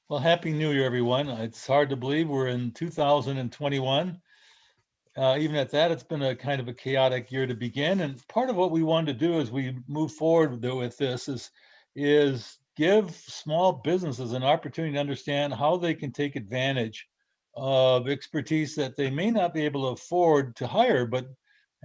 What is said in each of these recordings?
Well, Happy New Year, everyone. It's hard to believe we're in 2021. Even at that, it's been a kind of a chaotic year to begin. And part of what we wanted to do as we move forward with this is give small businesses an opportunity to understand how they can take advantage of expertise that they may not be able to afford to hire, but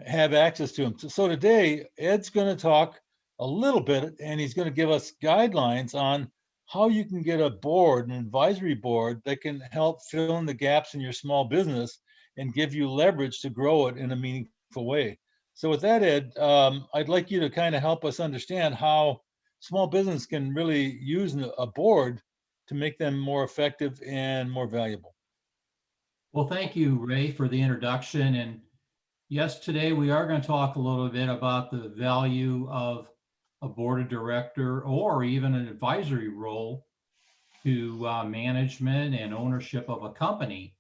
have access to them. So today, Ed's going to talk a little bit, and he's going to give us guidelines on how you can get a board, an advisory board that can help fill in the gaps in your small business and give you leverage to grow it in a meaningful way. So with that, Ed, I'd like you to kind of help us understand how small business can really use a board to make them more effective and more valuable. Well, thank you, Ray, for the introduction. And yes, today we are going to talk a little bit about the value of a board of director or even an advisory role to management and ownership of a company.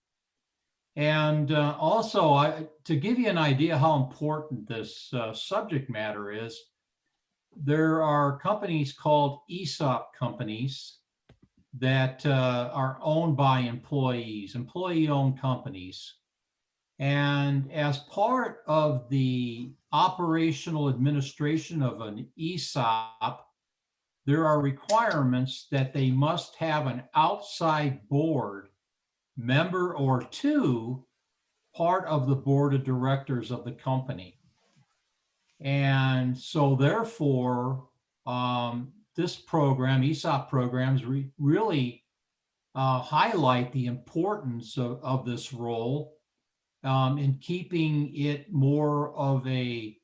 And to give you an idea how important this subject matter is, there are companies called ESOP companies that are owned by employees, employee owned companies. And as part of the operational administration of an ESOP, there are requirements that they must have an outside board member or two part of the board of directors of the company. And so, therefore, this program, ESOP programs, really highlight the importance of this role in keeping it more of a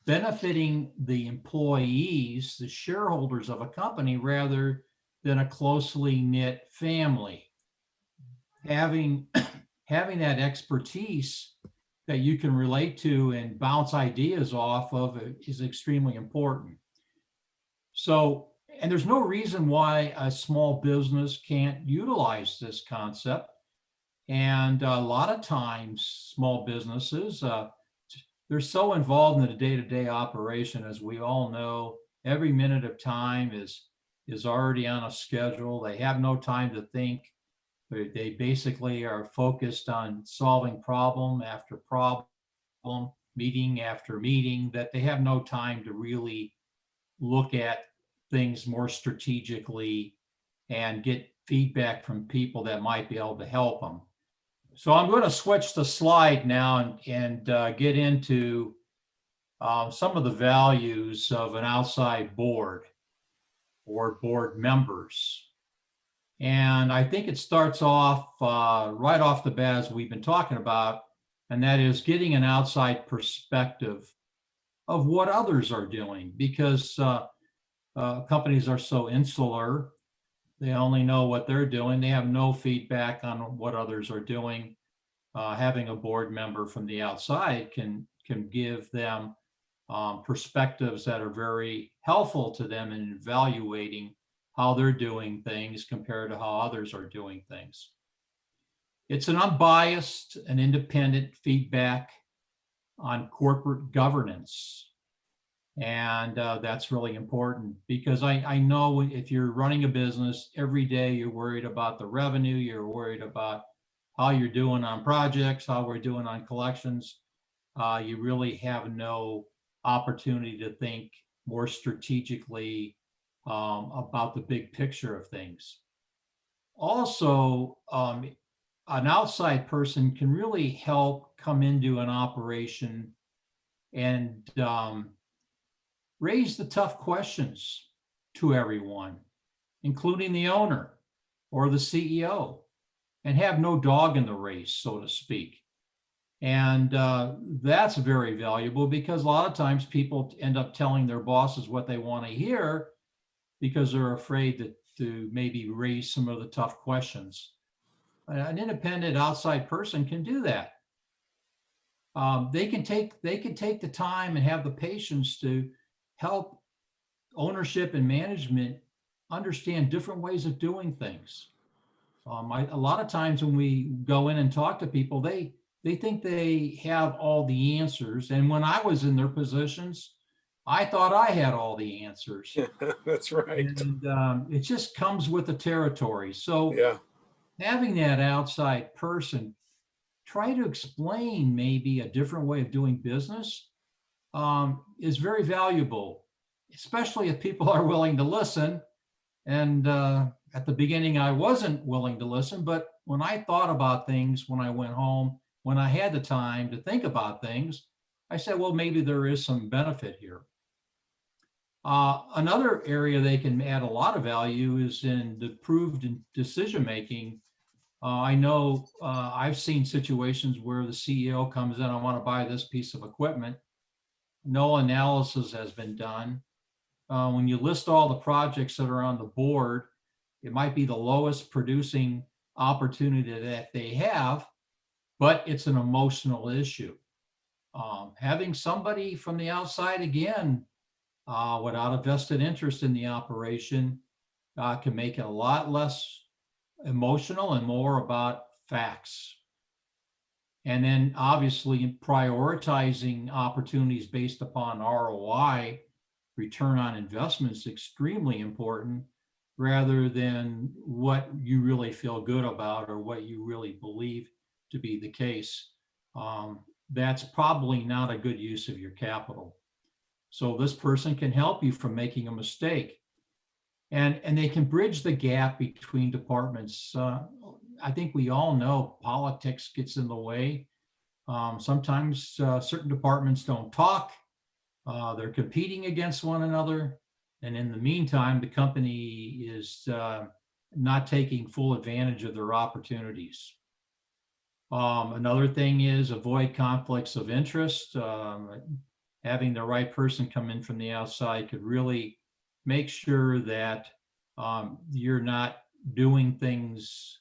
benefiting the employees, the shareholders of a company, rather than a closely knit family. Having having that expertise that you can relate to and bounce ideas off of is extremely important. So, and there's no reason why a small business can't utilize this concept. And a lot of times, small businesses, they're so involved in the day-to-day operation, as we all know. Every minute of time is already on a schedule. They have no time to think. They basically are focused on solving problem after problem, meeting after meeting, that they have no time to really look at things more strategically and get feedback from people that might be able to help them. So I'm going to switch the slide now and get into some of the values of an outside board or board members. And I think it starts off right off the bat, as we've been talking about, and that is getting an outside perspective of what others are doing, because companies are so insular. They only know what they're doing. They have no feedback on what others are doing. Having a board member from the outside can give them perspectives that are very helpful to them in evaluating how they're doing things compared to how others are doing things. It's an unbiased and independent feedback on corporate governance. And that's really important, because I know if you're running a business every day, you're worried about the revenue, you're worried about how you're doing on projects, how we're doing on collections. You really have no opportunity to think more strategically about the big picture of things. Also, an outside person can really help come into an operation and raise the tough questions to everyone, including the owner or the CEO, and have no dog in the race, so to speak. And that's very valuable, because a lot of times people end up telling their bosses what they want to hear because they're afraid to maybe raise some of the tough questions. An independent outside person can do that. They can take the time and have the patience to help ownership and management understand different ways of doing things. A lot of times when we go in and talk to people, they think they have all the answers. And when I was in their positions, I thought I had all the answers. That's right. And it just comes with the territory. So Yeah. having that outside person try to explain maybe a different way of doing business is very valuable, especially if people are willing to listen. And at the beginning, I wasn't willing to listen, but when I thought about things, when I went home, when I had the time to think about things, I said, well, maybe there is some benefit here. Another area they can add a lot of value is in the proved decision making. I know I've seen situations where the CEO comes in, I want to buy this piece of equipment. No analysis has been done. When you list all the projects that are on the board, it might be the lowest producing opportunity that they have, but it's an emotional issue. Having somebody from the outside, again, without a vested interest in the operation, can make it a lot less emotional and more about facts. And then obviously prioritizing opportunities based upon ROI, return on investment, is extremely important rather than what you really feel good about or what you really believe to be the case. That's probably not a good use of your capital. So this person can help you from making a mistake. And they can bridge the gap between departments. I think we all know politics gets in the way. Sometimes certain departments don't talk. They're competing against one another. And in the meantime, the company is not taking full advantage of their opportunities. Another thing is avoid conflicts of interest. Having the right person come in from the outside could really make sure that you're not doing things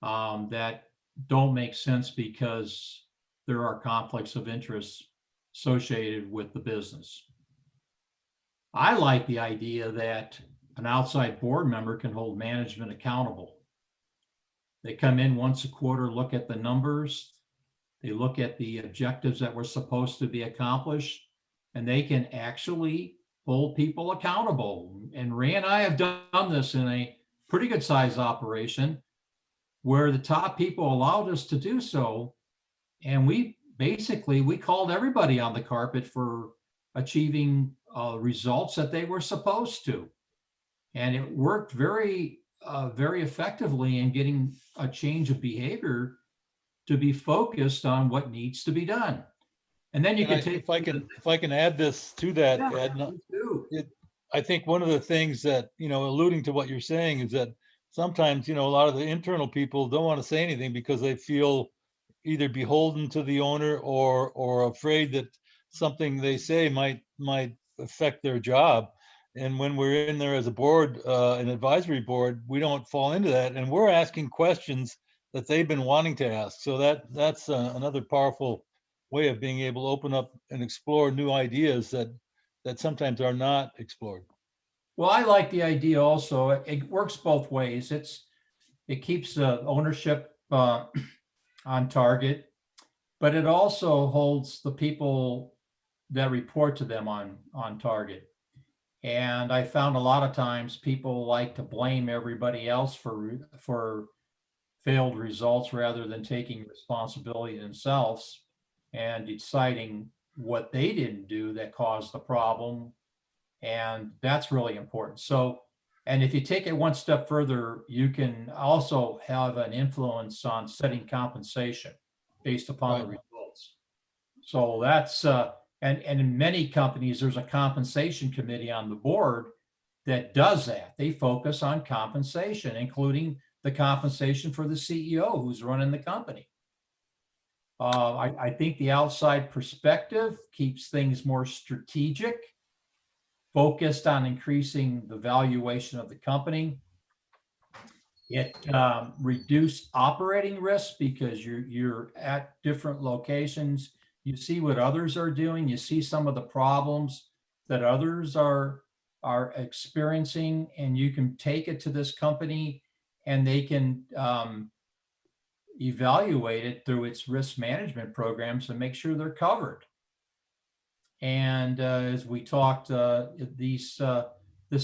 that don't make sense because there are conflicts of interest associated with the business. I like the idea that an outside board member can hold management accountable. They come in once a quarter, look at the numbers, they look at the objectives that were supposed to be accomplished, and they can actually hold people accountable. And Ray and I have done this in a pretty good size operation where the top people allowed us to do so. And we called everybody on the carpet for achieving results that they were supposed to. And it worked very effectively in getting a change of behavior to be focused on what needs to be done. And then you can take. If I can add this to that, Yeah, Ed, I think one of the things that, alluding to what you're saying is that sometimes, a lot of the internal people don't want to say anything because they feel either beholden to the owner or afraid that something they say might affect their job. And when we're in there as a board, an advisory board, we don't fall into that, and we're asking questions that they've been wanting to ask. So that's another powerful way of being able to open up and explore new ideas that sometimes are not explored. Well, I like the idea also. It works both ways. It keeps the ownership on target, but it also holds the people that report to them on target. And I found a lot of times people like to blame everybody else for failed results rather than taking responsibility themselves and deciding what they didn't do that caused the problem. And that's really important. So, and if you take it one step further, you can also have an influence on setting compensation based upon the results. So that's, and in many companies, there's a compensation committee on the board that does that. They focus on compensation, including the compensation for the CEO who's running the company. I think the outside perspective keeps things more strategic, focused on increasing the valuation of the company. It reduced operating risk because you're at different locations. You see what others are doing. You see some of the problems that others are experiencing, and you can take it to this company and they can evaluate it through its risk management programs and make sure they're covered. And as we talked, this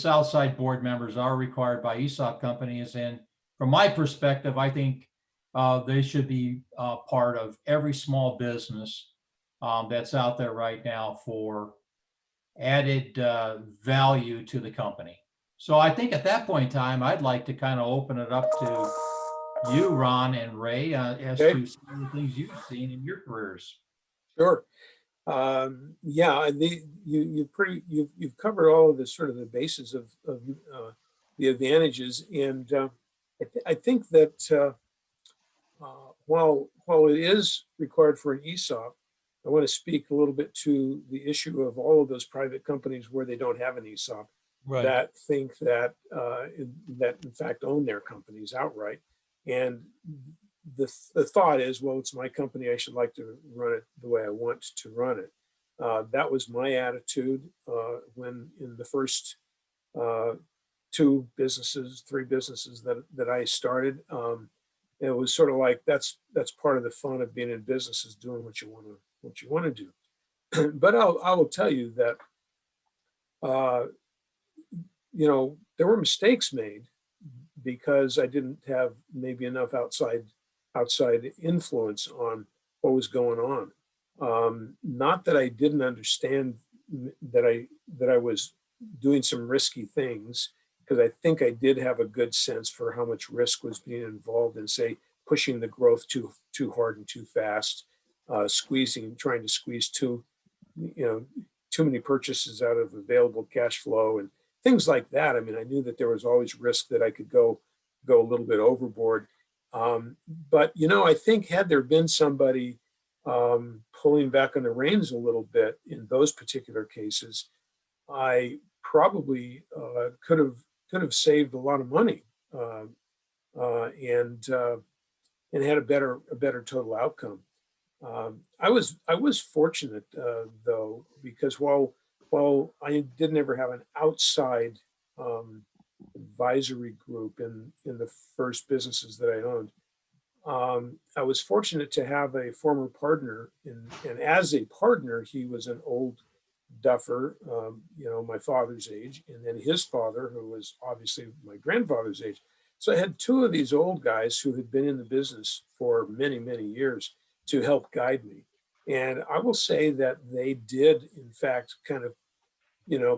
outside board members are required by ESOP companies. And from my perspective, I think they should be part of every small business that's out there right now for added value to the company. So I think at that point in time, I'd like to kind of open it up to you, Ron and Ray, as Okay. to some of the things you've seen in your careers. Sure. Yeah, you've covered all of the sort of the basis of the advantages, and I think that while it is required for an ESOP, I want to speak a little bit to the issue of all of those private companies where they don't have an ESOP Right. that think that in fact own their companies outright, and the thought is, well, it's my company, I should like to run it the way I want to run it. That was my attitude when in the first three businesses that I started. It was sort of like that's part of the fun of being in business, is doing what you want to do. But I will tell you that there were mistakes made because I didn't have maybe enough outside influence on what was going on. Not that I didn't understand that I was doing some risky things, because I think I did have a good sense for how much risk was being involved in, say, pushing the growth too hard and too fast, trying to squeeze too many purchases out of available cash flow and things like that. I mean, I knew that there was always risk that I could go a little bit overboard. But I think had there been somebody pulling back on the reins a little bit in those particular cases, I probably could have saved a lot of money and had a better total outcome. I was fortunate though, because while I didn't ever have an outside advisory group in the first businesses that I owned, I was fortunate to have a former partner, and as a partner, he was an old duffer, my father's age, and then his father, who was obviously my grandfather's age. So I had two of these old guys who had been in the business for many, many years to help guide me. And I will say that they did, in fact, kind of,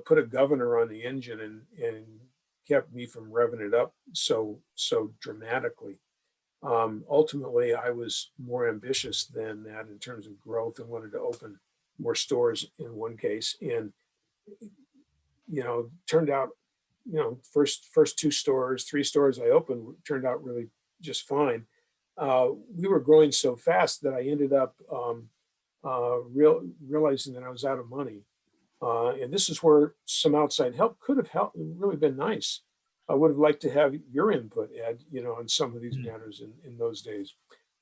put a governor on the engine and kept me from revving it up so dramatically. Ultimately, I was more ambitious than that in terms of growth and wanted to open more stores in one case. And, turned out, first three stores I opened turned out really just fine. We were growing so fast that I ended up realizing that I was out of money. And this is where some outside help could have helped, really been nice. I would have liked to have your input, Ed, on some of these matters in those days.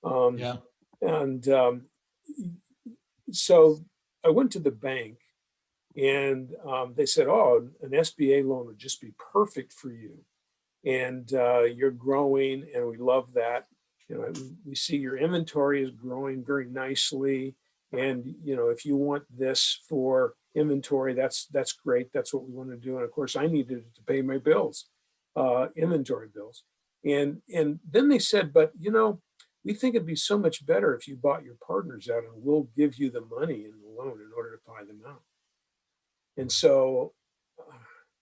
Yeah. And so I went to the bank, and they said, "Oh, an SBA loan would just be perfect for you. And you're growing, and we love that. We see your inventory is growing very nicely. And, if you want this for inventory, that's great. That's what we want to do." And of course, I needed it to pay my bills, inventory bills. And then they said, "But, we think it'd be so much better if you bought your partners out, and we'll give you the money in the loan in order to buy them out." And so,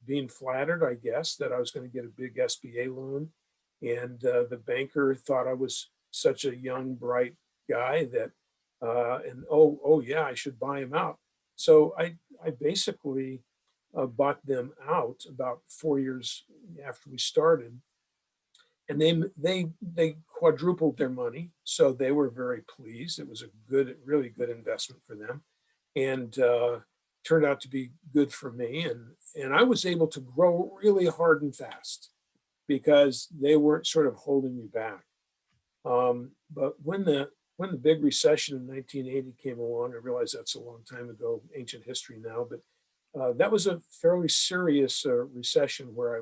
being flattered, I guess, that I was going to get a big SBA loan, and the banker thought I was such a young, bright guy that, oh yeah, I should buy him out. So I basically bought them out about 4 years after we started, and they quadrupled their money, so they were very pleased. It was a really good investment for them, and turned out to be good for me. And I was able to grow really hard and fast because they weren't sort of holding me back. But when the big recession in 1980 came along, I realize that's a long time ago, ancient history now, but that was a fairly serious recession where I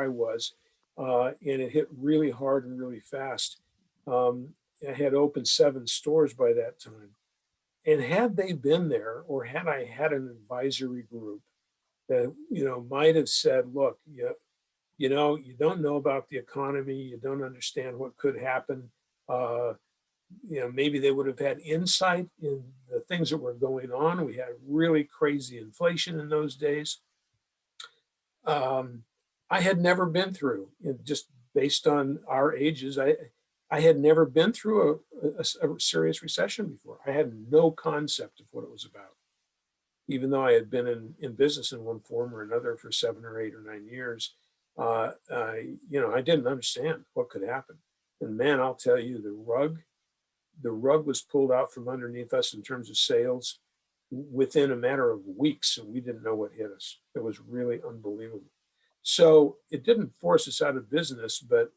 was, and it hit really hard and really fast. I had opened 7 stores by that time, And had they been there, or had I had an advisory group that, might have said, look, you don't know about the economy, you don't understand what could happen. Maybe they would have had insight in the things that were going on. We had really crazy inflation in those days. I had never been through, just based on our ages, I had never been through a serious recession before. I had no concept of what it was about, even though I had been in business in one form or another for 7 or 8 or 9 years. I didn't understand what could happen. And man, I'll tell you, the rug was pulled out from underneath us in terms of sales within a matter of weeks, and we didn't know what hit us. It was really unbelievable. So it didn't force us out of business, but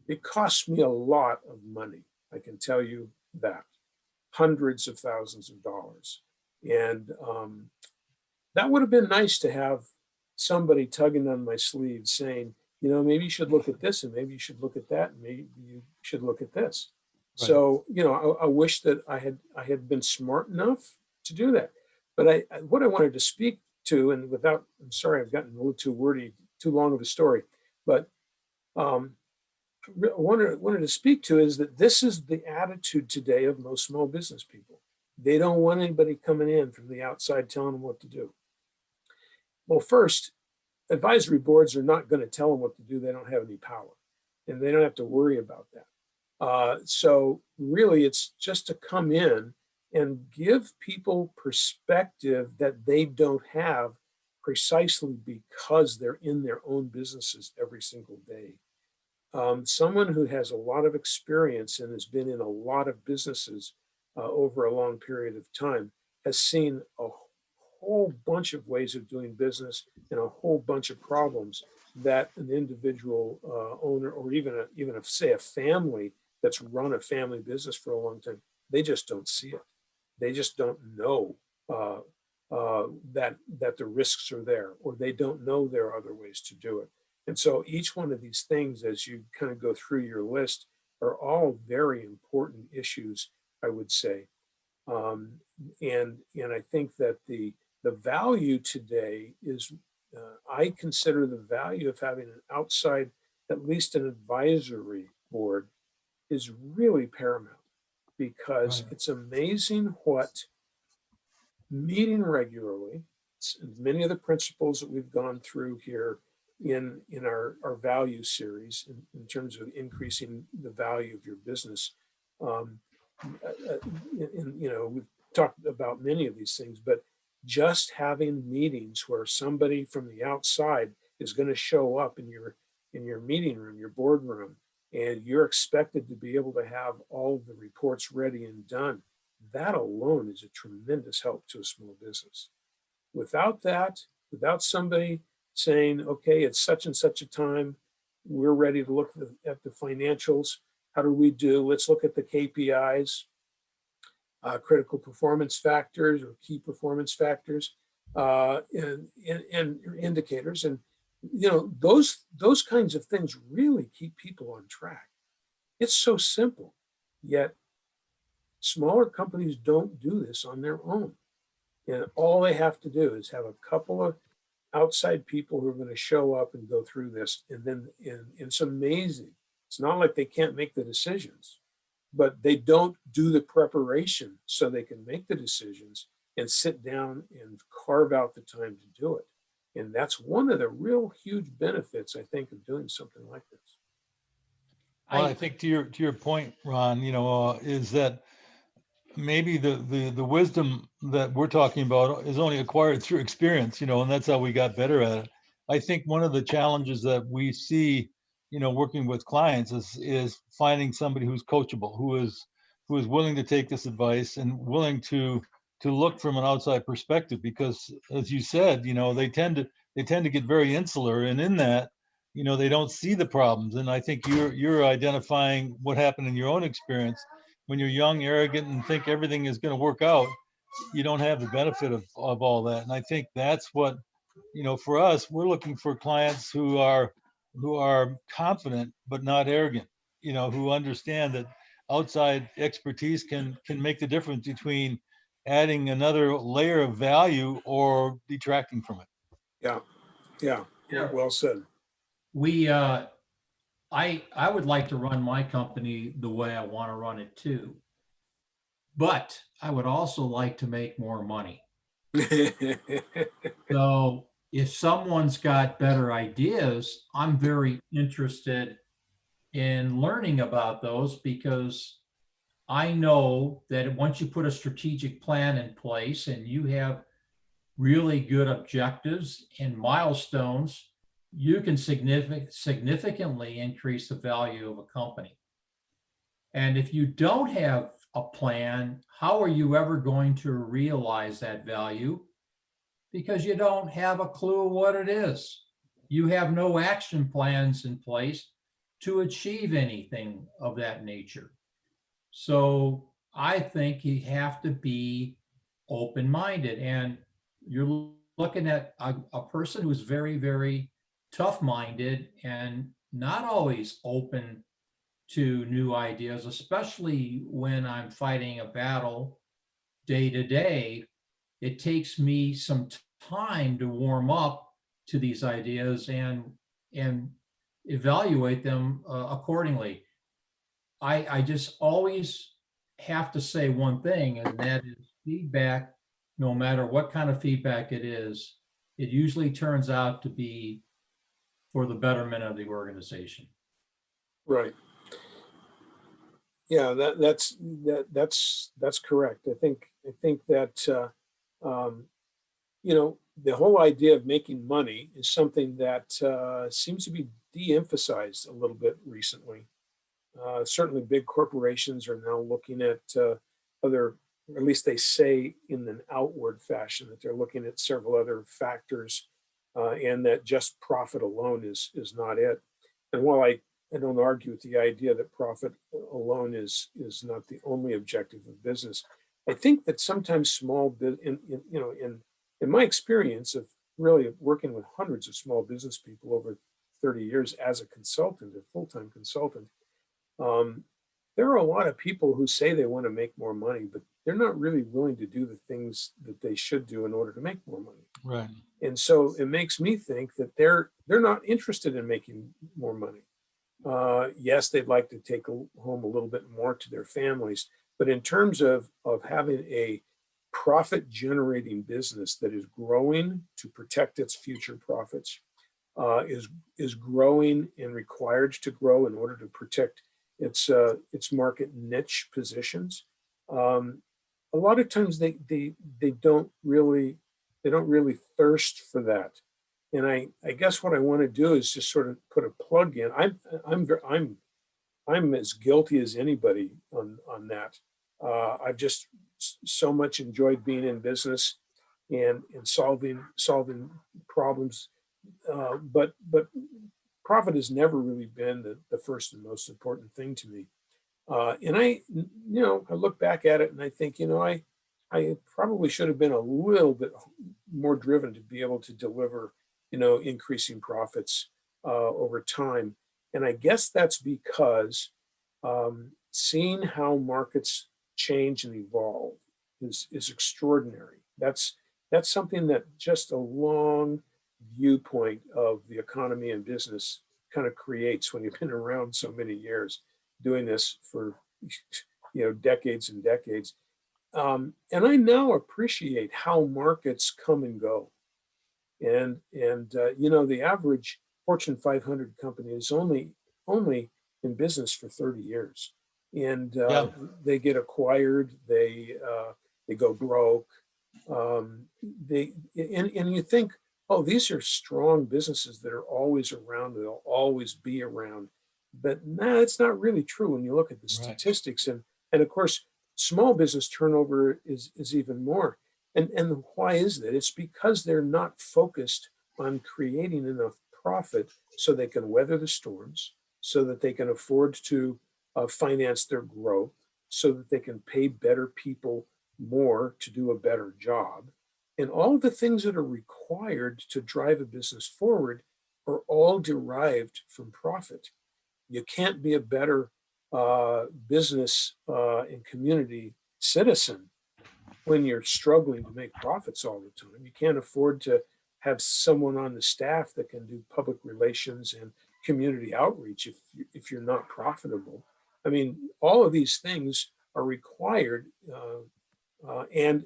it cost me a lot of money. I can tell you that, hundreds of thousands of dollars. And that would have been nice to have somebody tugging on my sleeve saying, maybe you should look at this, and maybe you should look at that, and maybe you should look at this. Right. So, I wish that I had been smart enough to do that. But what I wanted to speak to, and I'm sorry, I've gotten a little too wordy, too long of a story, but wanted to speak to is that this is the attitude today of most small business people. They don't want anybody coming in from the outside telling them what to do. Well, first, advisory boards are not going to tell them what to do. They don't have any power, and they don't have to worry about that. So really, it's just to come in and give people perspective that they don't have, precisely because they're in their own businesses every single day. Someone who has a lot of experience and has been in a lot of businesses over a long period of time has seen a whole bunch of ways of doing business and a whole bunch of problems that an individual owner, or even say a family that's run a family business for a long time, they just don't see it. They just don't know that the risks are there, or they don't know there are other ways to do it. And so each one of these things, as you kind of go through your list, are all very important issues, I would say. And I think that the value today is, I consider the value of having an outside, at least an advisory board, is really paramount, because Right. It's amazing what meeting regularly, many of the principles that we've gone through here in our value series in terms of increasing the value of your business. We've talked about many of these things, but just having meetings where somebody from the outside is going to show up in your meeting room, your boardroom, and you're expected to be able to have all of the reports ready and done, that alone is a tremendous help to a small business. Without that, without somebody saying, okay, it's such and such a time, we're ready to look at the financials. How do we do? Let's look at the KPIs, critical performance factors or key performance factors, and indicators. And those kinds of things really keep people on track. It's so simple, yet smaller companies don't do this on their own. And all they have to do is have a couple of outside people who are going to show up and go through this. And then it's amazing. It's not like they can't make the decisions, but they don't do the preparation so they can make the decisions and sit down and carve out the time to do it. And that's one of the real huge benefits, I think, of doing something like this. Well, I think to your point, Ron, is that maybe the wisdom that we're talking about is only acquired through experience, and that's how we got better at it. I think one of the challenges that we see, working with clients is finding somebody who's coachable, who is willing to take this advice and willing to look from an outside perspective, because as you said, they tend to get very insular, and in that, they don't see the problems. And I think you're identifying what happened in your own experience. When you're young, arrogant, and think everything is going to work out, you don't have the benefit of all that. And I think that's what, for us, we're looking for clients who are confident but not arrogant, who understand that outside expertise can make the difference between adding another layer of value or detracting from it. Yeah, yeah, Yeah. well said. We, I would like to run my company the way I want to run it too. But I would also like to make more money. So if someone's got better ideas, I'm very interested in learning about those because I know that once you put a strategic plan in place and you have really good objectives and milestones, you can significantly increase the value of a company. And if you don't have a plan, how are you ever going to realize that value? Because you don't have a clue what it is. You have no action plans in place to achieve anything of that nature. So I think you have to be open-minded, and you're looking at a person who's very, very tough-minded and not always open to new ideas, especially when I'm fighting a battle day to day. It takes me some time to warm up to these ideas and evaluate them accordingly. I just always have to say one thing, and that is feedback, no matter what kind of feedback it is, it usually turns out to be for the betterment of the organization. Right. Yeah, that's correct. I think that the whole idea of making money is something that seems to be de-emphasized a little bit recently. Certainly, big corporations are now looking at other, or at least they say in an outward fashion that they're looking at several other factors, and that just profit alone is not it. And while I don't argue with the idea that profit alone is not the only objective of business, I think that sometimes in my experience of really working with hundreds of small business people over 30 years as a consultant, a full-time consultant, um, there are a lot of people who say they want to make more money, but they're not really willing to do the things that they should do in order to make more money. Right. And so it makes me think that they're not interested in making more money. Yes, they'd like to take home a little bit more to their families, but in terms of having a profit generating business that is growing to protect its future profits, is growing and required to grow in order to protect its market niche positions. A lot of times they don't really thirst for that. And I guess what I want to do is just sort of put a plug in. I'm as guilty as anybody on that. I've just so much enjoyed being in business and solving problems. But profit has never really been the first and most important thing to me. And I look back at it and I think, I probably should have been a little bit more driven to be able to deliver, increasing profits over time. And I guess that's because seeing how markets change and evolve is extraordinary. That's something that just a long viewpoint of the economy and business kind of creates when you've been around so many years doing this for decades and decades. And I now appreciate how markets come and go. And the average Fortune 500 company is only in business for 30 years, and Yeah. they get acquired, they go broke. And you think, oh, these are strong businesses that are always around, they'll always be around. But no, it's not really true when you look at the Right. statistics. And of course, small business turnover is even more. And why is that? It's because they're not focused on creating enough profit so they can weather the storms, so that they can afford to finance their growth, so that they can pay better people more to do a better job. And all of the things that are required to drive a business forward are all derived from profit. You can't be a better business and community citizen when you're struggling to make profits all the time. You can't afford to have someone on the staff that can do public relations and community outreach if you're not profitable. I mean, all of these things are required, and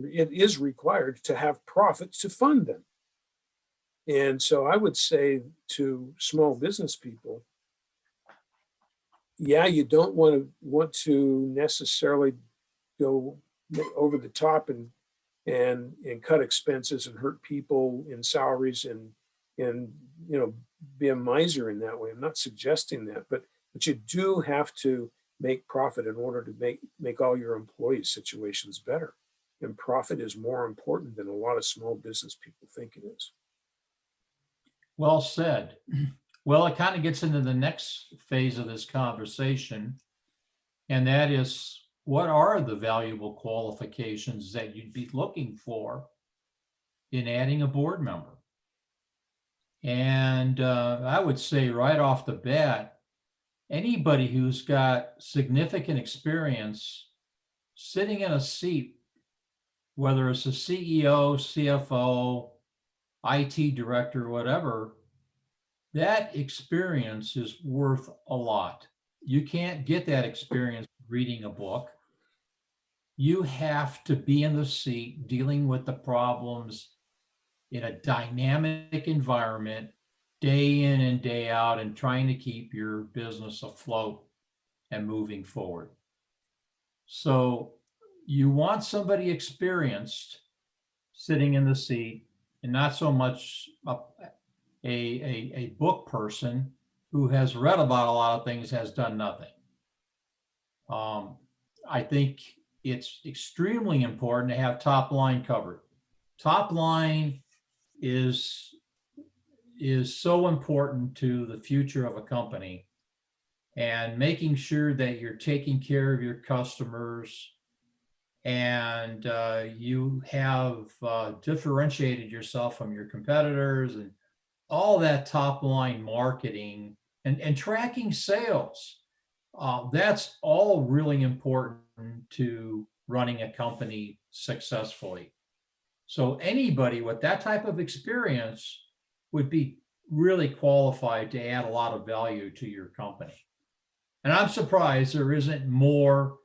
it is required to have profits to fund them. And so I would say to small business people, yeah, you don't want to necessarily go over the top and cut expenses and hurt people in salaries and be a miser in that way. I'm not suggesting that, but you do have to make profit in order to make all your employees' situations better. And profit is more important than a lot of small business people think it is. Well said. Well, it kind of gets into the next phase of this conversation, and that is, what are the valuable qualifications that you'd be looking for in adding a board member? And I would say right off the bat, anybody who's got significant experience sitting in a seat, whether it's a CEO, CFO, IT director, whatever, that experience is worth a lot. You can't get that experience reading a book. You have to be in the seat dealing with the problems in a dynamic environment, day in and day out, and trying to keep your business afloat and moving forward. So you want somebody experienced sitting in the seat, and not so much a book person who has read about a lot of things, has done nothing. I think it's extremely important to have top line covered. Top line is so important to the future of a company, and making sure that you're taking care of your customers and you have differentiated yourself from your competitors, and all that top line marketing and tracking sales. That's all really important to running a company successfully. So anybody with that type of experience would be really qualified to add a lot of value to your company. And I'm surprised there isn't more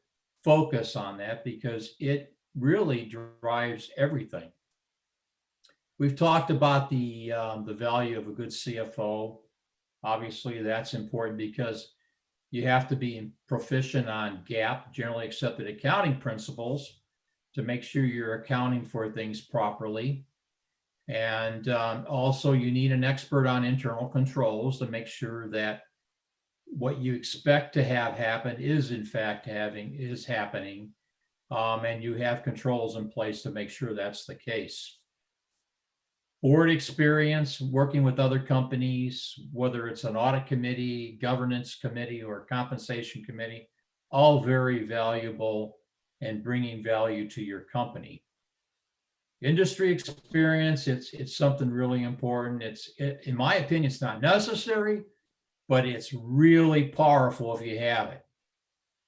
focus on that, because it really drives everything. We've talked about the value of a good CFO. Obviously, that's important because you have to be proficient on GAAP, generally accepted accounting principles, to make sure you're accounting for things properly. And also, you need an expert on internal controls to make sure that what you expect to have happen is in fact happening, and you have controls in place to make sure that's the case. Board experience, working with other companies, whether it's an audit committee, governance committee, or compensation committee, all very valuable and bringing value to your company. Industry experience, it's something really important. In my opinion, it's not necessary, but it's really powerful if you have it.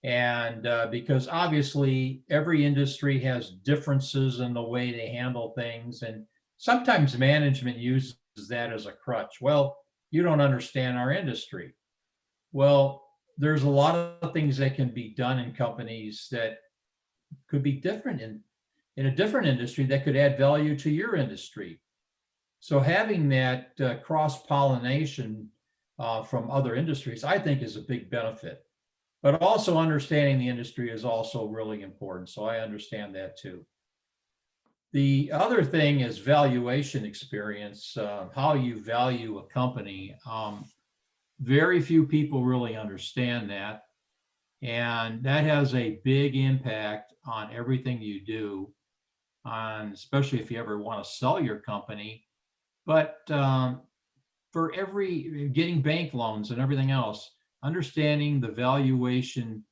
And because obviously every industry has differences in the way they handle things, and sometimes management uses that as a crutch. Well, you don't understand our industry. Well, there's a lot of things that can be done in companies that could be different in a different industry that could add value to your industry. So having that cross-pollination from other industries, I think, is a big benefit. But also understanding the industry is also really important. So I understand that too. The other thing is valuation experience, how you value a company. Very few people really understand that. And that has a big impact on everything you do, especially if you ever want to sell your company. But for getting bank loans and everything else, understanding the valuation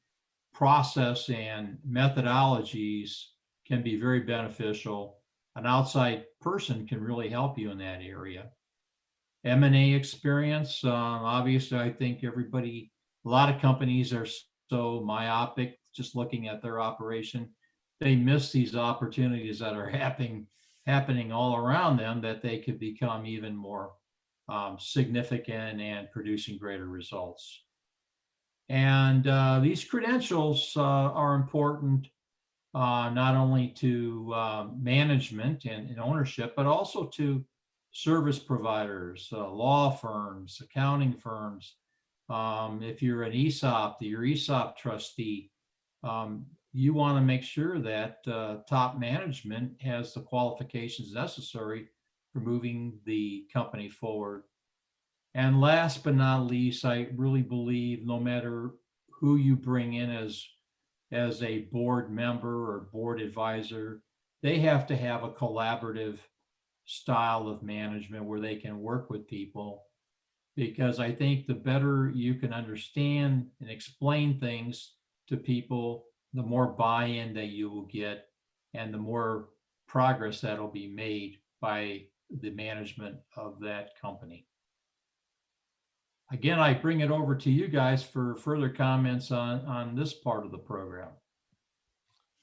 process and methodologies can be very beneficial. An outside person can really help you in that area. M&A experience. Obviously, I think a lot of companies are so myopic, just looking at their operation. They miss these opportunities that are happening all around them, that they could become even more significant and producing greater results. And these credentials are important not only to management and ownership, but also to service providers, law firms, accounting firms. If you're an ESOP, your ESOP trustee, you want to make sure that top management has the qualifications necessary for moving the company forward. And last but not least, I really believe no matter who you bring in as a board member or board advisor, they have to have a collaborative style of management where they can work with people. Because I think the better you can understand and explain things to people, the more buy-in that you will get and the more progress that'll be made by the management of that company. Again, I bring it over to you guys for further comments on this part of the program.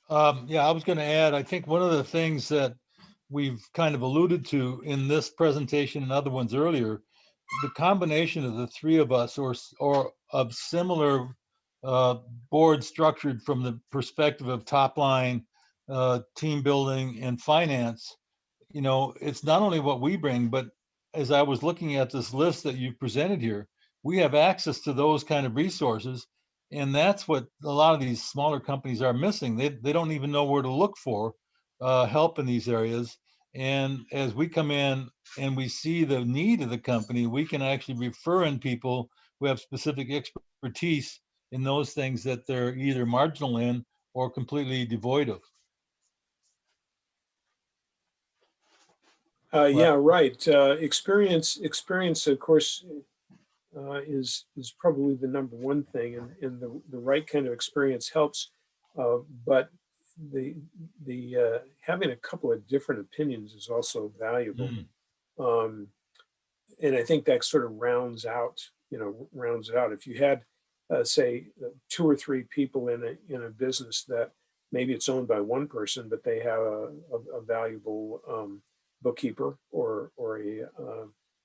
Yeah, I was going to add, I think one of the things that we've kind of alluded to in this presentation and other ones earlier, the combination of the three of us or of similar board structured from the perspective of top line, team building and finance, it's not only what we bring, but as I was looking at this list that you presented here, we have access to those kind of resources. And that's what a lot of these smaller companies are missing. They don't even know where to look for help in these areas. And as we come in and we see the need of the company, we can actually refer in people who have specific expertise in those things that they're either marginal in or completely devoid of. Yeah, right. Experience, of course, is probably the number one thing, and the right kind of experience helps. But the having a couple of different opinions is also valuable. Um, and I think that sort of rounds it out. If you had, say, two or three people in a business that maybe it's owned by one person, but they have a valuable bookkeeper or a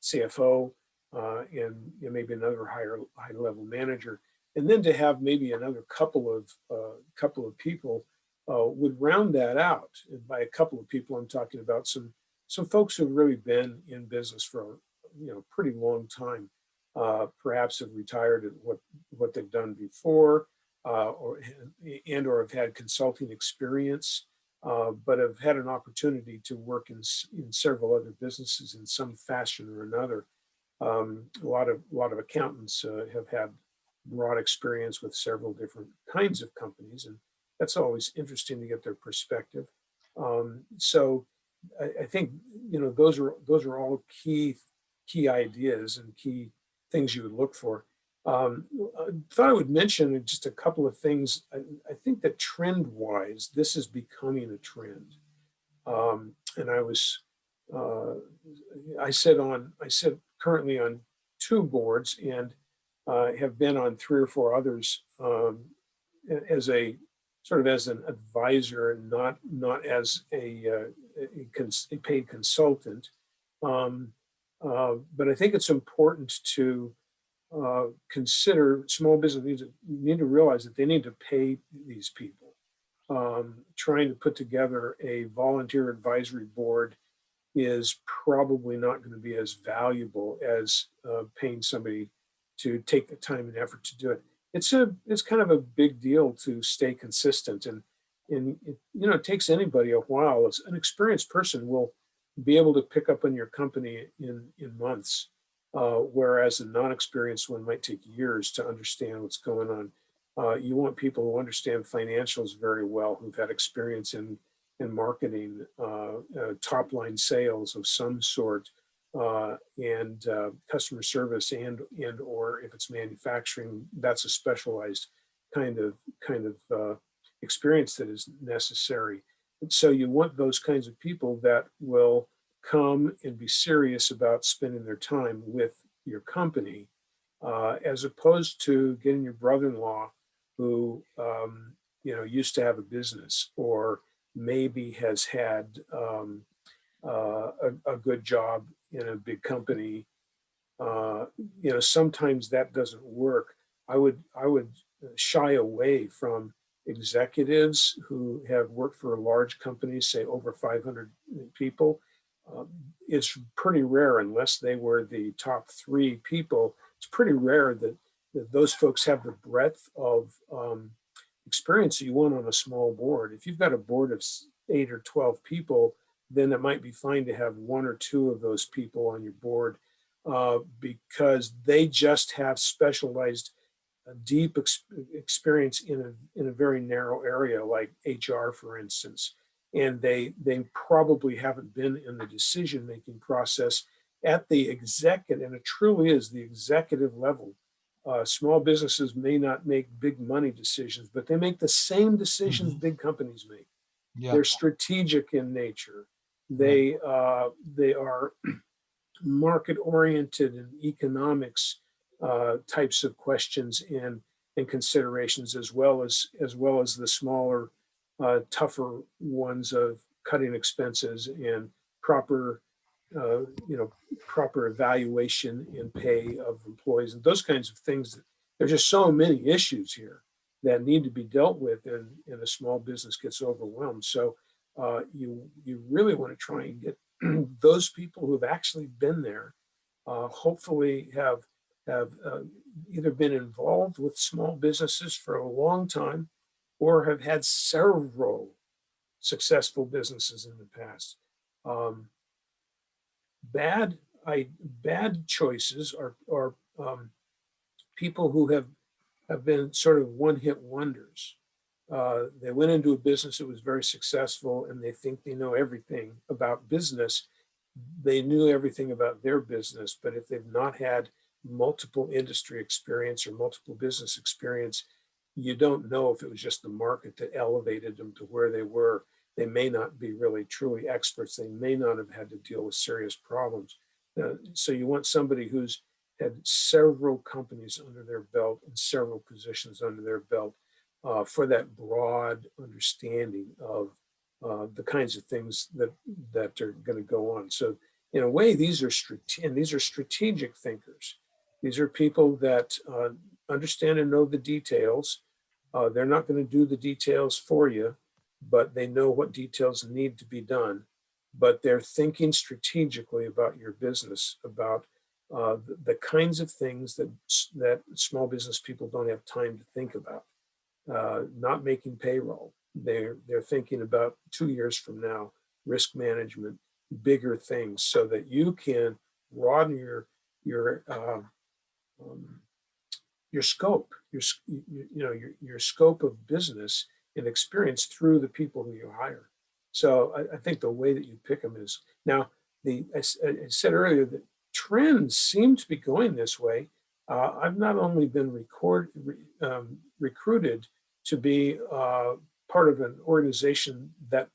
CFO, and maybe another high level manager, and then to have maybe another couple of people would round that out. And by a couple of people, I'm talking about some folks who've really been in business for pretty long time, perhaps have retired at what they've done before, or have had consulting experience, but have had an opportunity to work in several other businesses in some fashion or another. A lot of accountants have had broad experience with several different kinds of companies, and that's always interesting to get their perspective. So I think those are all key ideas and key things you would look for. I thought I would mention just a couple of things. I think that trend-wise, this is becoming a trend. And I sit currently on two boards and have been on three or four others as an advisor, and not as a paid consultant. But I think it's important to consider small business leaders need to realize that they need to pay these people. Trying to put together a volunteer advisory board is probably not going to be as valuable as paying somebody to take the time and effort to do it. It's kind of a big deal to stay consistent, and it takes anybody a while. An experienced person will be able to pick up on your company in months, whereas a non-experienced one might take years to understand what's going on. You want people who understand financials very well, who've had experience in marketing, top line sales of some sort, and customer service, and or if it's manufacturing, that's a specialized kind of experience that is necessary. And so you want those kinds of people that will come and be serious about spending their time with your company, as opposed to getting your brother-in-law who, used to have a business or maybe has had a good job in a big company. Sometimes that doesn't work. I would shy away from executives who have worked for large companies, say over 500 people. Uh, it's pretty rare, unless they were the top three people. It's pretty rare that those folks have the breadth of experience that you want on a small board. If you've got a board of 8 or 12 people, then it might be fine to have 1 or 2 of those people on your board, because they just have specialized deep experience in a very narrow area, like HR, for instance. And they probably haven't been in the decision-making process at the executive, and it truly is the executive level. Small businesses may not make big money decisions, but they make the same decisions big companies make. Yeah. They're strategic in nature. They are market-oriented and economics types of questions and considerations, as well as the smaller, tougher ones of cutting expenses and proper, proper evaluation and pay of employees and those kinds of things. There's just so many issues here that need to be dealt with, and a small business gets overwhelmed. So you really want to try and get those people who have actually been there, hopefully have either been involved with small businesses for a long time or have had several successful businesses in the past. Um, bad choices are people who have been sort of one-hit wonders. They went into a business that was very successful and they think they know everything about business. They knew everything about their business, but if they've not had multiple industry experience or multiple business experience, you don't know if it was just the market that elevated them to where they were. They may not be really truly experts. They may not have had to deal with serious problems. So you want somebody who's had several companies under their belt and several positions under their belt, for that broad understanding of the kinds of things that are going to go on. So in a way, these are strategic thinkers. These are people that understand and know the details. They're not going to do the details for you, but they know what details need to be done. But they're thinking strategically about your business, about the kinds of things that small business people don't have time to think about. Not making payroll. They're thinking about 2 years from now, risk management, bigger things, so that you can broaden your scope, your scope of business and experience through the people who you hire. So I think the way that you pick them is now. I said earlier that trends seem to be going this way. I've not only been recruited to be part of an organization that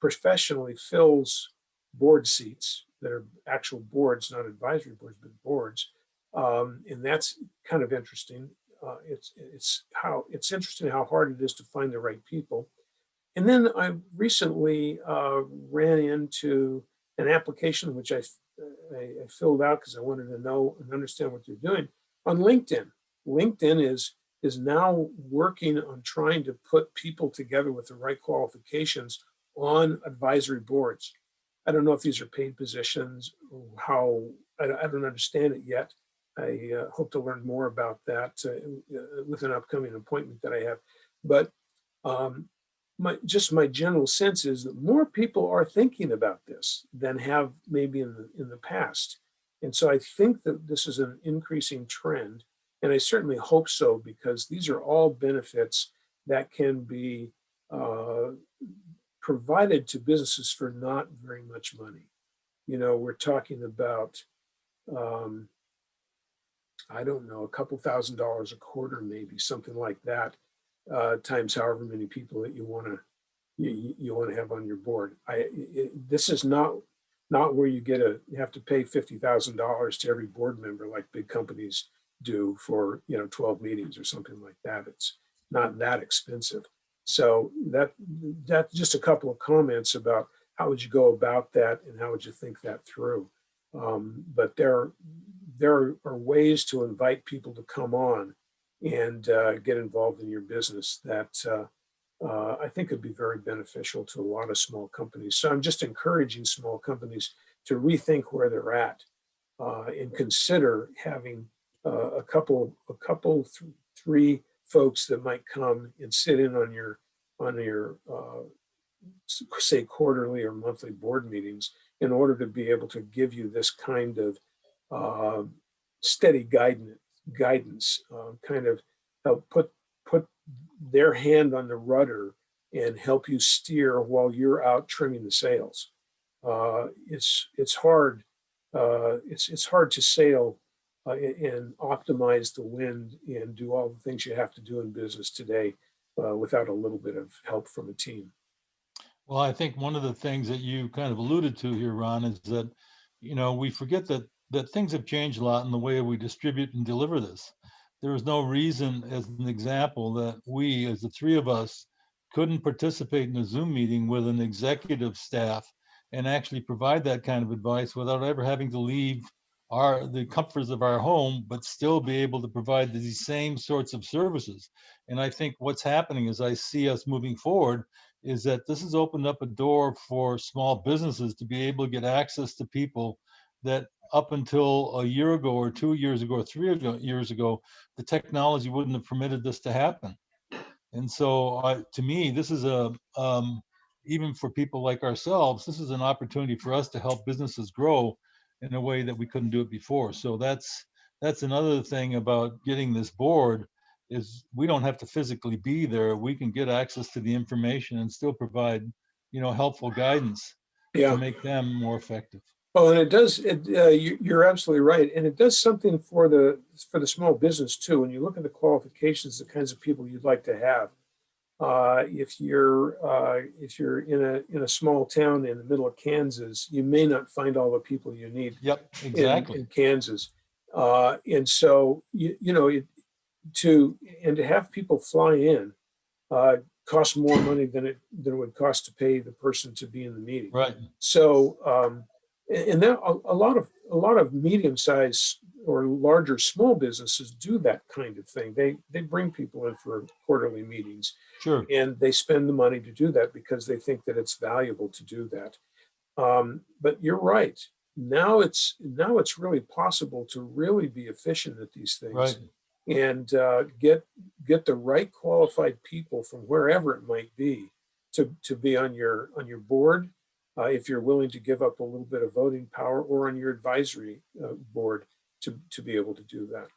professionally fills board seats that are actual boards, not advisory boards, but boards. And that's kind of interesting. It's interesting how hard it is to find the right people. And then I recently ran into an application which I filled out because I wanted to know and understand what they're doing on LinkedIn. LinkedIn is now working on trying to put people together with the right qualifications on advisory boards. I don't know if these are paid positions, or how, I don't understand it yet. I hope to learn more about that with an upcoming appointment that I have. But my general sense is that more people are thinking about this than have maybe in the past. And so I think that this is an increasing trend, and I certainly hope so, because these are all benefits that can be provided to businesses for not very much money. We're talking about, I don't know, a couple $1,000s a quarter, maybe something like that, times however many people that you want you want to have on your board. This is not where you have to pay $50,000 to every board member like big companies do for 12 meetings or something like that. It's not that expensive. So that's just a couple of comments about how would you go about that and how would you think that through. But there are ways to invite people to come on and get involved in your business that I think would be very beneficial to a lot of small companies. So I'm just encouraging small companies to rethink where they're at and consider having a couple, three folks that might come and sit in on your say quarterly or monthly board meetings in order to be able to give you this kind of steady guidance, kind of help put their hand on the rudder and help you steer while you're out trimming the sails. It's hard. It's hard to sail and optimize the wind and do all the things you have to do in business today without a little bit of help from a team. Well, I think one of the things that you kind of alluded to here, Ron, is that, we forget that things have changed a lot in the way we distribute and deliver this. There is no reason, as an example, that we, as the three of us, couldn't participate in a Zoom meeting with an executive staff and actually provide that kind of advice without ever having to leave the comforts of our home, but still be able to provide these same sorts of services. And I think what's happening as I see us moving forward is that this has opened up a door for small businesses to be able to get access to people that up until a year ago or 2 years ago or 3 years ago, the technology wouldn't have permitted this to happen. And so to me, this is even for people like ourselves, this is an opportunity for us to help businesses grow in a way that we couldn't do it before. So that's another thing about getting this board is we don't have to physically be there. We can get access to the information and still provide, helpful guidance to make them more effective. Well, and it does. You're absolutely right, and it does something for the small business too. When you look at the qualifications, the kinds of people you'd like to have. If you're in a small town in the middle of Kansas, you may not find all the people you need. Yep, exactly. In Kansas, and so to have people fly in costs more money than it would cost to pay the person to be in the meeting. Right. So. And that a lot of medium-sized or larger small businesses do that kind of thing. They bring people in for quarterly meetings, Sure. and they spend the money to do that because they think that it's valuable to do that. But you're right. Now it's really possible to really be efficient at these things, right, and get the right qualified people from wherever it might be to be on your board. If you're willing to give up a little bit of voting power, or on your advisory board to be able to do that.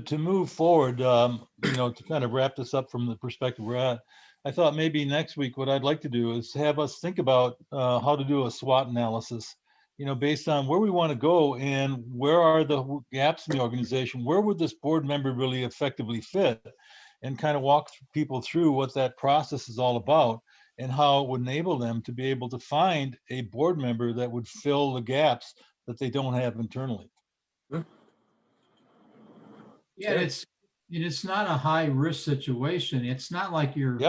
To move forward, to kind of wrap this up from the perspective we're at, I thought maybe next week what I'd like to do is have us think about how to do a SWOT analysis, based on where we want to go and where are the gaps in the organization, where would this board member really effectively fit, and kind of walk people through what that process is all about, and how it would enable them to be able to find a board member that would fill the gaps that they don't have internally. Yeah, it's not a high risk situation. It's not like you're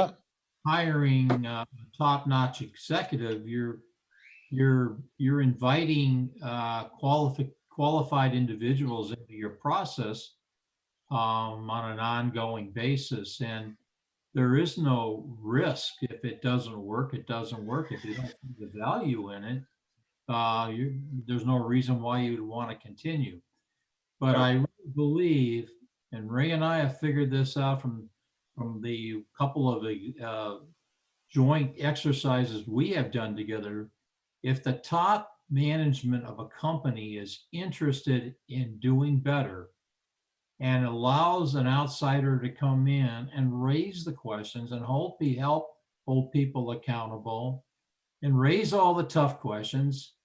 hiring a top-notch executive. You're inviting qualified individuals into your process on an ongoing basis, and there is no risk. If it doesn't work, it doesn't work. If you don't see the value in it, there's no reason why you would want to continue. But I really believe, and Ray and I have figured this out from the couple of the joint exercises we have done together, if the top management of a company is interested in doing better and allows an outsider to come in and raise the questions and help hold people accountable and raise all the tough questions,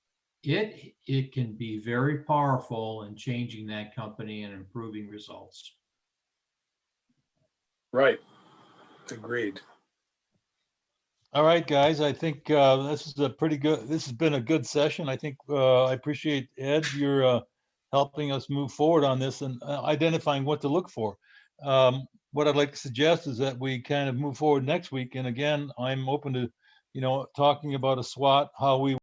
it can be very powerful in changing that company and improving results. Right. Agreed. All right, guys, I think this is a pretty good, this has been a good session. I think I appreciate Ed, you're helping us move forward on this and identifying what to look for. What I'd like to suggest is that we kind of move forward next week. And again, I'm open to, talking about a SWOT, how we